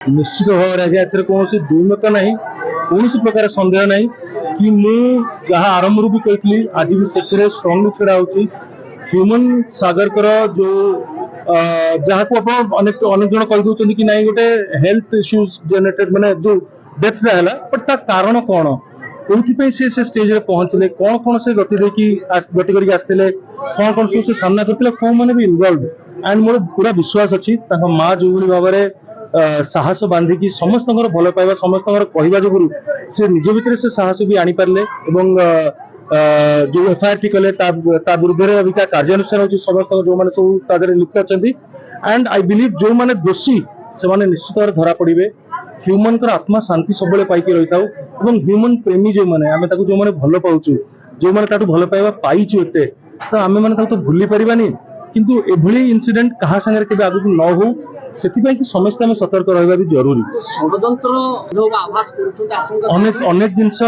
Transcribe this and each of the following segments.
निश्चित भाव में आज्ञा कौन दुईमत ना कौन प्रकार सन्देह ना कि मुझे आरंभ भी कही आज भी से स्ट्रांगली छड़ा हो ह्यूमन सागर जो जहाँ को अनेक अनेक जन कहीदे कि नहीं गोटे हेल्थ इश्यूज जेनेटेड माने जो डेथ है बट ता कारण कौन कौन से स्टेज रे पहुंचले कौन कौन से गति गति करके आसते कौन कौन सब से सामना करते कौन मैंने भी इनवल्व एंड मोर पूरा विश्वास अच्छी माँ जो भाव में साहस बांधिकी समस्त भल पाइबा समस्त कहवा जो से निज भितर से साहस भी आनी पारे जो एफआईआर टी कले विरुद्ध में अबिका कार्यानुष्ठान होची समस्त जो माने सब लिप्त अच्छा एंड आई बिलीव जो माने दोषी से माने निश्चित भाव धरा पड़े ह्यूमन आत्मा शांति सब पाई रही था ह्यूमन प्रेमी जो माने आमे ताको जो माने भल पाउछु जो माने ताटू भल पाइबा पाइछु एते तो आमे माने ताको तो भूली परिबानी किंतु एभली इंसिडेंट कहा संगे केबे आगु न हो सेतिपई कि समस्त आमे सतर्क रहबा भी जरूरी अनेक अनेक जिनस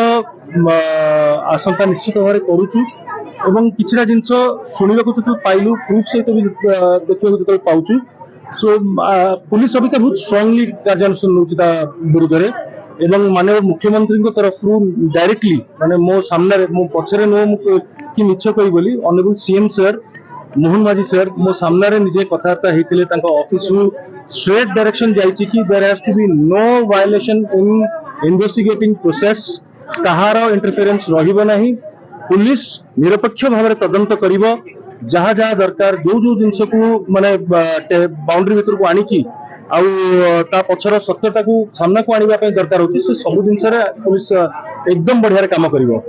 आशंका निश्चित भाव करूछु एवं किछिटा जिनस सुनिबा को तो पाइलु प्रूफ सहित भी देखिबा को पाउछु सो पुलिस अभी बहुत स्ट्रांगली कार्यानुष्ठान नौचिता विरुद्ध में एवं माननीय मुख्यमंत्री तरफ डायरेक्टली माने मो सामने मो पछरे नो कि मिछ कही बोली ऑनरेबल सीएम सर मोहन माझी सर मो सामने निजे कथबार्ता होते ऑफिस स्ट्रेट डायरेक्शन जाइए कि there has to be no violation in investigating process कहार इंटरफेरेंस रहिबो नाही पुलिस निरपेक्ष भाव में तदंत करिवो जहाँ जहाँ दरकार जो जो जिनस को माने बाउंड्री भीतर को आनिकी आउ पछर सत्यता को सामना को आने दरकार होती सब जिनस पुलिस एकदम बढ़िया काम करिवो।